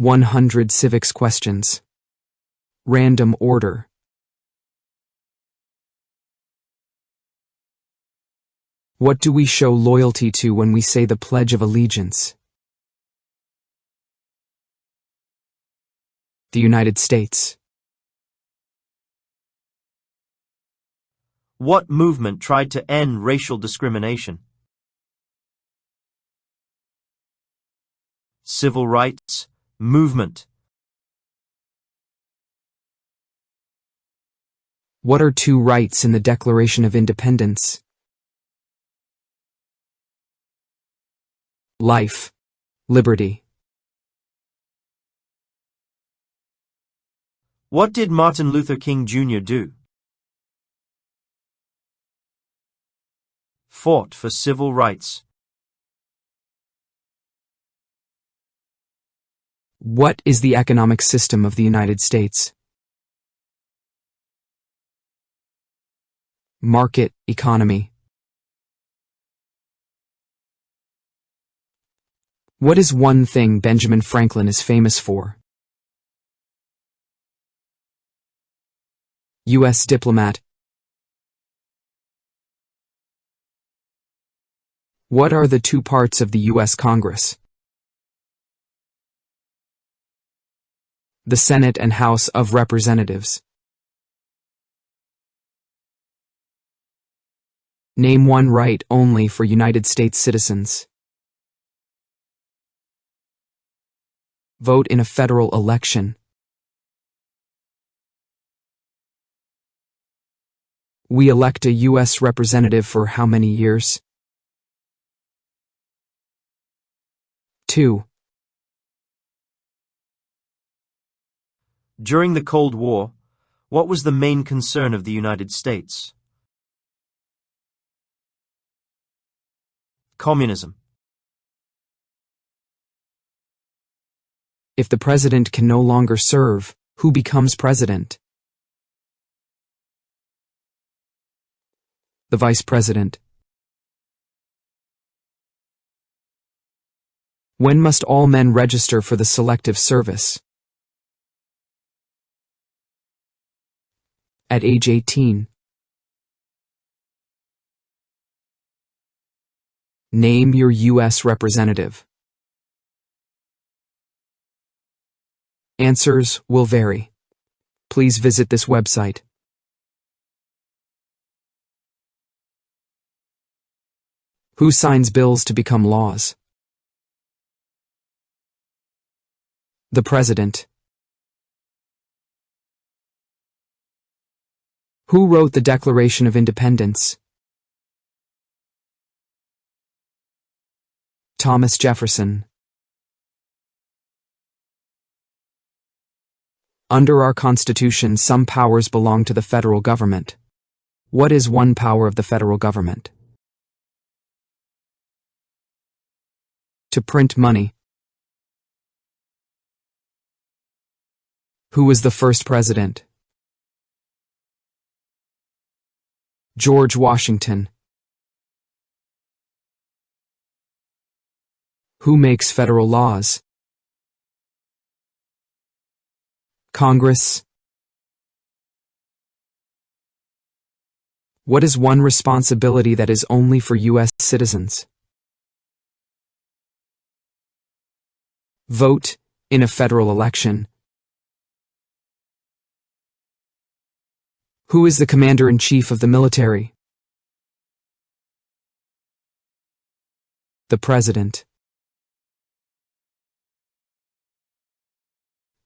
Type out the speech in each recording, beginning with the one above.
100 civics questions. Random order. What do we show loyalty to when we say the Pledge of Allegiance? The United States. What movement tried to end racial discrimination? Civil rights movement. What are two rights in the Declaration of Independence? Life, liberty. What did Martin Luther King Jr. do? Fought for civil rights. What is the economic system of the United States? Market economy. What is one thing Benjamin Franklin is famous for? U.S. diplomat. What are the two parts of the U.S. Congress? The Senate and House of Representatives. Name one right only for United States citizens. Vote in a federal election. We elect a U.S. representative for how many years? 2. During the Cold War, what was the main concern of the United States? Communism. If the president can no longer serve, who becomes president? The vice president. When must all men register for the Selective Service? At age 18. Name your U.S. representative. Answers will vary. Please visit this website. Who signs bills to become laws? The President. Who wrote the Declaration of Independence? Thomas Jefferson. Under our Constitution, some powers belong to the federal government. What is one power of the federal government? To print money. Who was the first president? George Washington. Who makes federal laws? Congress. What is one responsibility that is only for U.S. citizens? Vote in a federal election. Who is the commander-in-chief of the military? The President.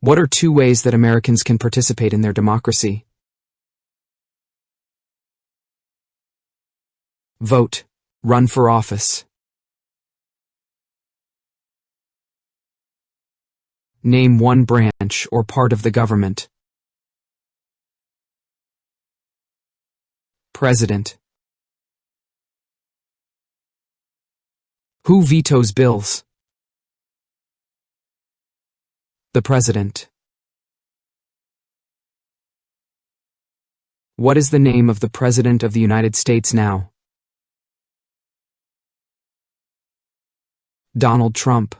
What are two ways that Americans can participate in their democracy? Vote. Run for office. Name one branch or part of the government. President. Who vetoes bills? The President. What is the name of the President of the United States now? Donald Trump.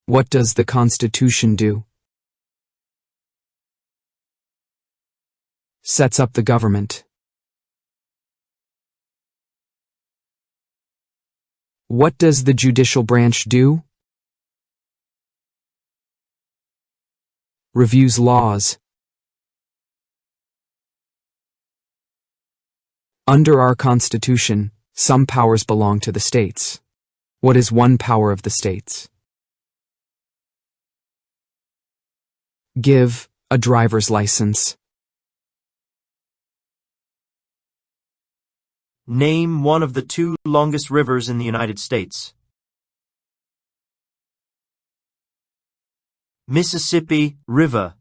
What does the Constitution do? Sets up the government. What does the judicial branch do? Reviews laws. Under our Constitution, some powers belong to the states. What is one power of the states? Give a driver's license. Name one of the two longest rivers in the United States. Mississippi River.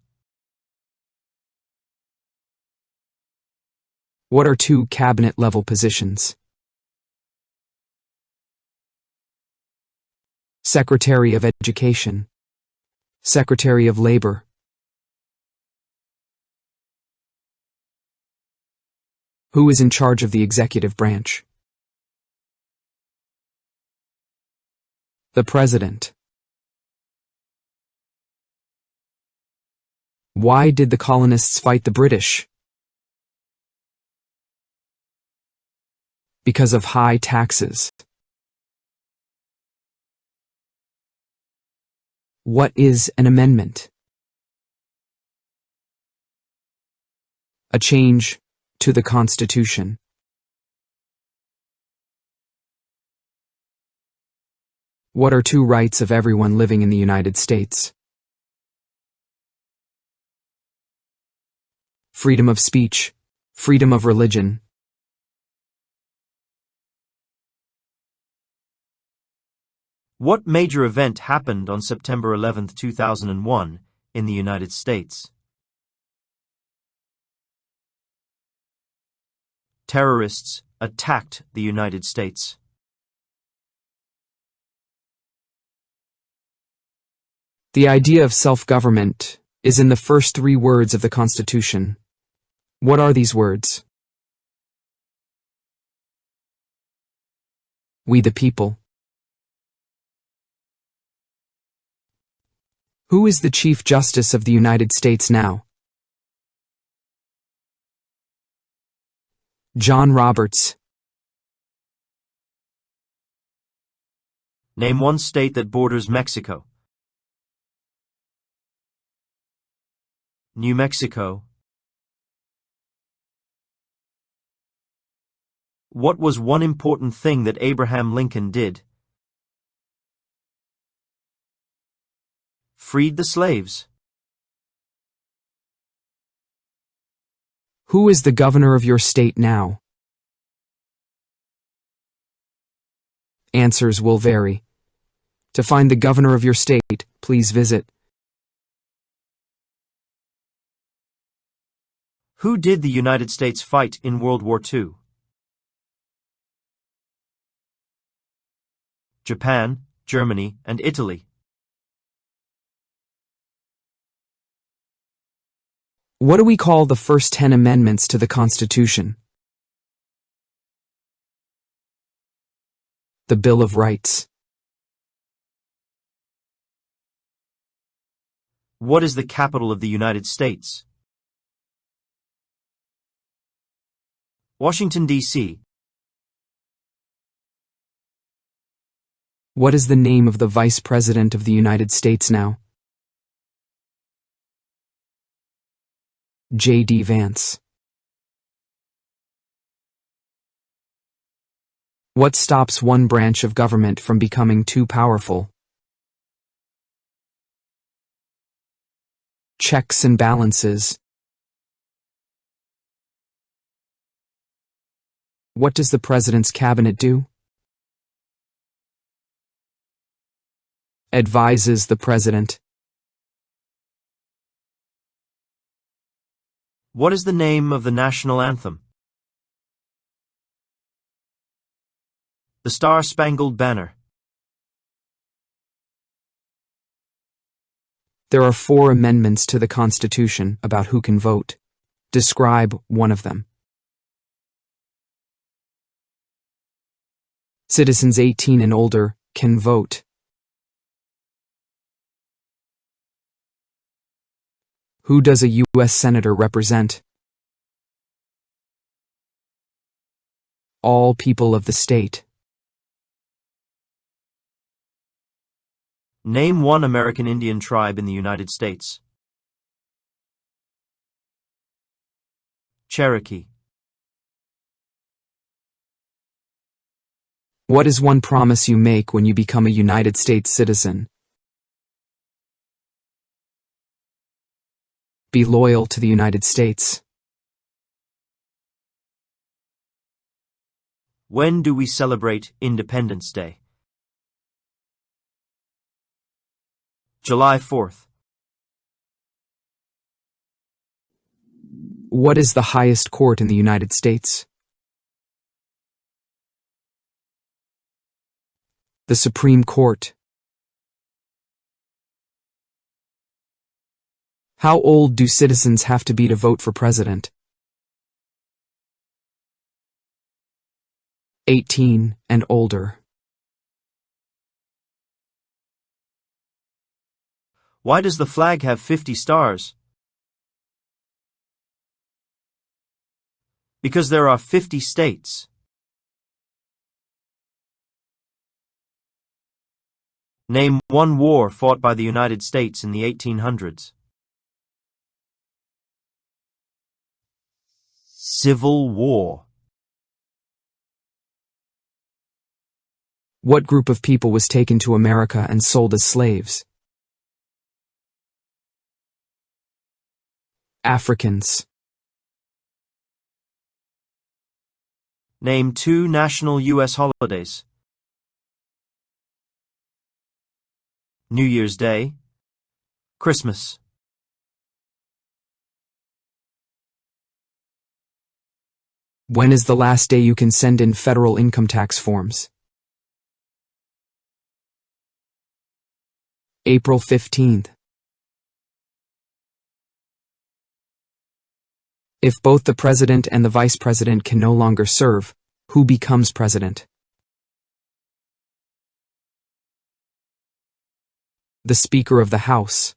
What are two cabinet-level positions? Secretary of Education. Secretary of Labor. Who is in charge of the executive branch? The President. Why did the colonists fight the British? Because of high taxes. What is an amendment? A change to the Constitution. What are two rights of everyone living in the United States? Freedom of speech, freedom of religion. What major event happened on September 11, 2001 in the United States? Terrorists attacked the United States. The idea of self-government is in the first three words of the Constitution. What are these words? We the people. Who is the Chief Justice of the United States now? John Roberts. Name one state that borders Mexico. New Mexico. What was one important thing that Abraham Lincoln did? Freed the slaves. Who is the governor of your state now? Answers will vary. To find the governor of your state, please visit. Who did the United States fight in World War II? Japan, Germany, and Italy. What do we call the first 10 amendments to the Constitution? The Bill of Rights. What is the capital of the United States? Washington, D.C. What is the name of the Vice President of the United States now? J.D. Vance. What stops one branch of government from becoming too powerful? Checks and balances. What does the President's cabinet do? Advises the President. What is the name of the national anthem? The Star-Spangled Banner. There are 4 amendments to the Constitution about who can vote. Describe one of them. Citizens 18 and older can vote. Who does a U.S. Senator represent? All people of the state. Name one American Indian tribe in the United States. Cherokee. What is one promise you make when you become a United States citizen? Be loyal to the United States. When do we celebrate Independence Day? July 4th. What is the highest court in the United States? The Supreme Court. How old do citizens have to be to vote for president? 18 and older. Why does the flag have 50 stars? Because there are 50 states. Name one war fought by the United States in the 1800s. Civil War. What group of people was taken to America and sold as slaves? Africans. Name two national U.S. holidays. New Year's Day, Christmas. When is the last day you can send in federal income tax forms? April 15th. If both the president and the vice president can no longer serve, who becomes president? The Speaker of the House.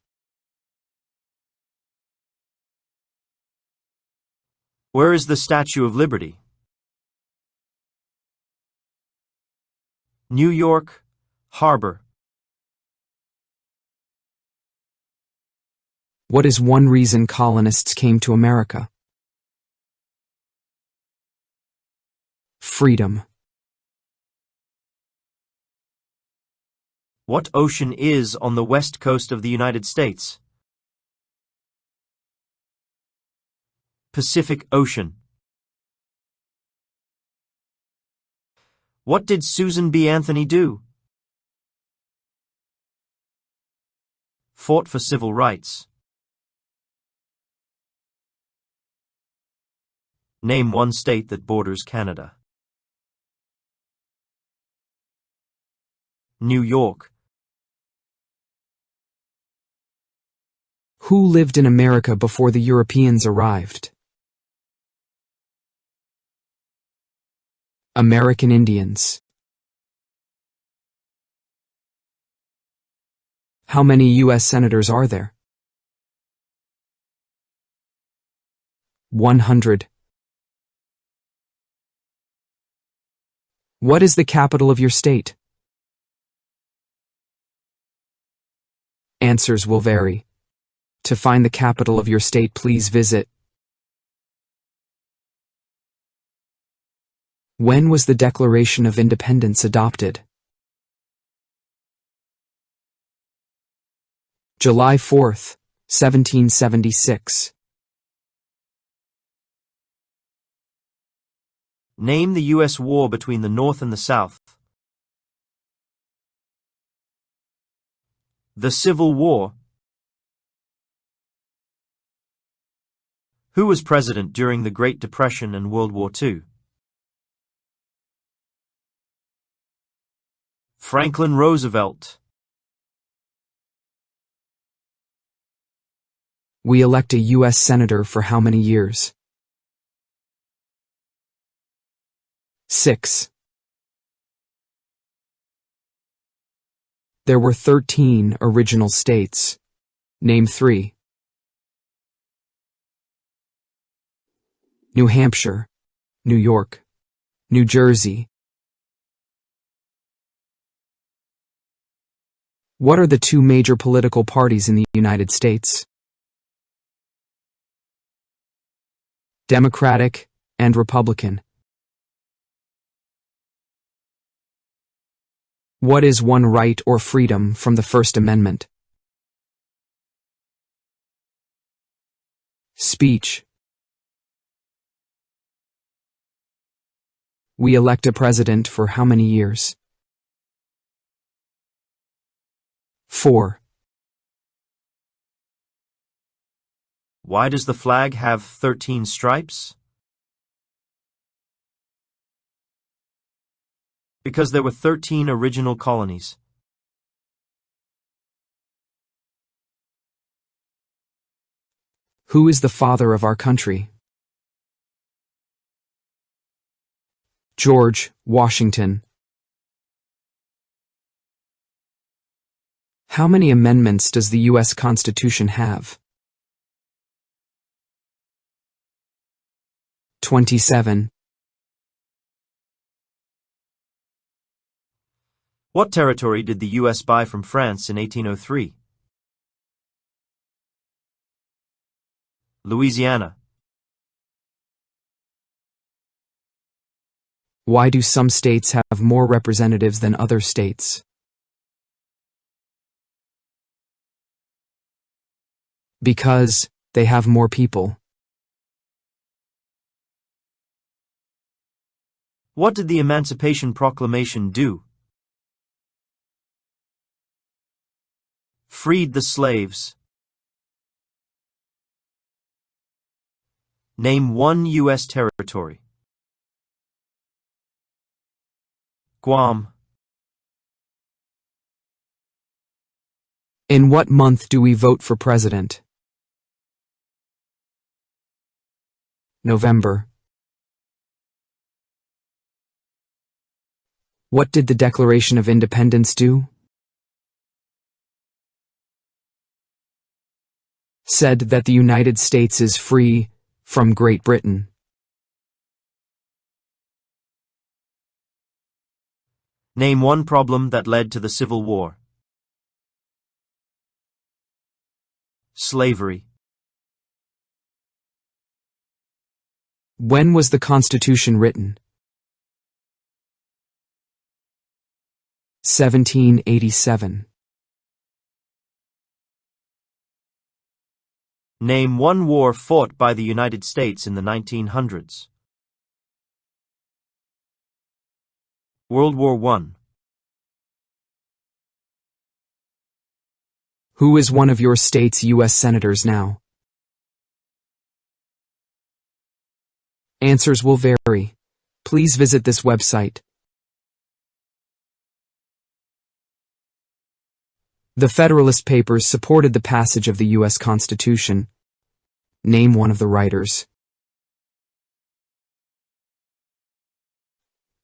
Where is the Statue of Liberty? New York Harbor. What is one reason colonists came to America? Freedom. What ocean is on the west coast of the United States? Pacific Ocean. What did Susan B. Anthony do? Fought for civil rights. Name one state that borders Canada. New York. Who lived in America before the Europeans arrived? American Indians. How many U.S. senators are there? 100. What is the capital of your state? Answers will vary. To find the capital of your state, please visit. When was the Declaration of Independence adopted? July 4th, 1776. Name the U.S. war between the North and the South. The Civil War. Who was president during the Great Depression and World War II? Franklin Roosevelt. We elect a U.S. senator for how many years? 6. There were 13 original states. Name 3. New Hampshire, New York, New Jersey. What are the two major political parties in the United States? Democratic and Republican. What is one right or freedom from the First Amendment? Speech. We elect a president for how many years? 4. Why does the flag have 13 stripes? Because there were 13 original colonies. Who is the father of our country? George Washington. How many amendments does the U.S. Constitution have? 27. What territory did the U.S. buy from France in 1803? Louisiana. Why do some states have more representatives than other states? Because they have more people. What did the Emancipation Proclamation do? Freed the slaves. Name one U.S. territory. Guam. In what month do we vote for president? November. What did the Declaration of Independence do? Said that the United States is free from Great Britain. Name one problem that led to the Civil War. Slavery. When was the Constitution written? 1787. Name one war fought by the United States in the 1900s. World War I. Who is one of your state's U.S. senators now? Answers will vary. Please visit this website. The Federalist Papers supported the passage of the U.S. Constitution. Name one of the writers.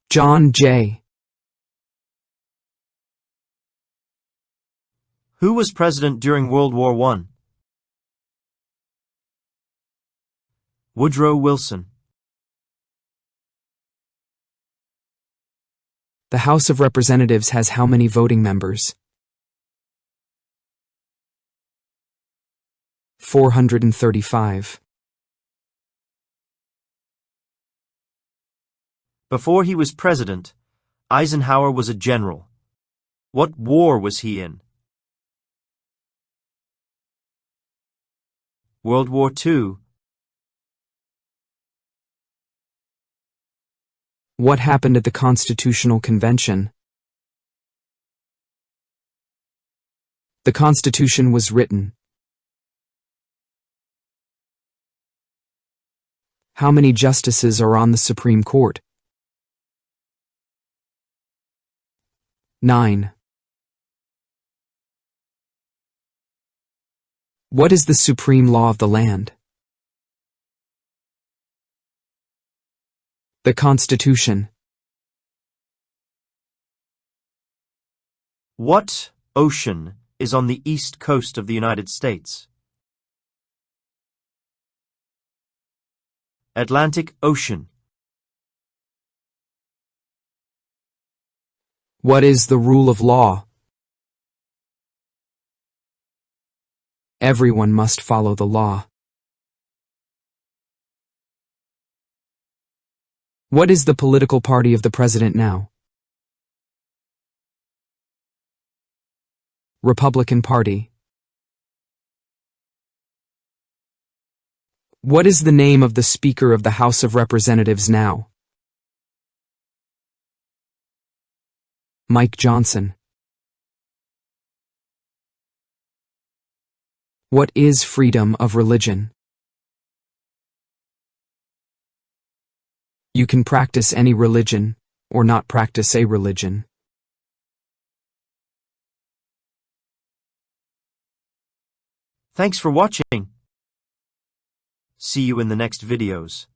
John Jay. Who was president during World War I? Woodrow Wilson. The House of Representatives has how many voting members? 435. Before he was president, Eisenhower was a general. What war was he in? World War II. What happened at the Constitutional Convention? The Constitution was written. How many justices are on the Supreme Court? 9. What is the supreme law of the land? The Constitution. What ocean is on the east coast of the United States? Atlantic Ocean. What is the rule of law? Everyone must follow the law. What is the political party of the president now? Republican Party. What is the name of the Speaker of the House of Representatives now? Mike Johnson. What is freedom of religion? You can practice any religion, or not practice a religion. Thanks for watching. See you in the next videos.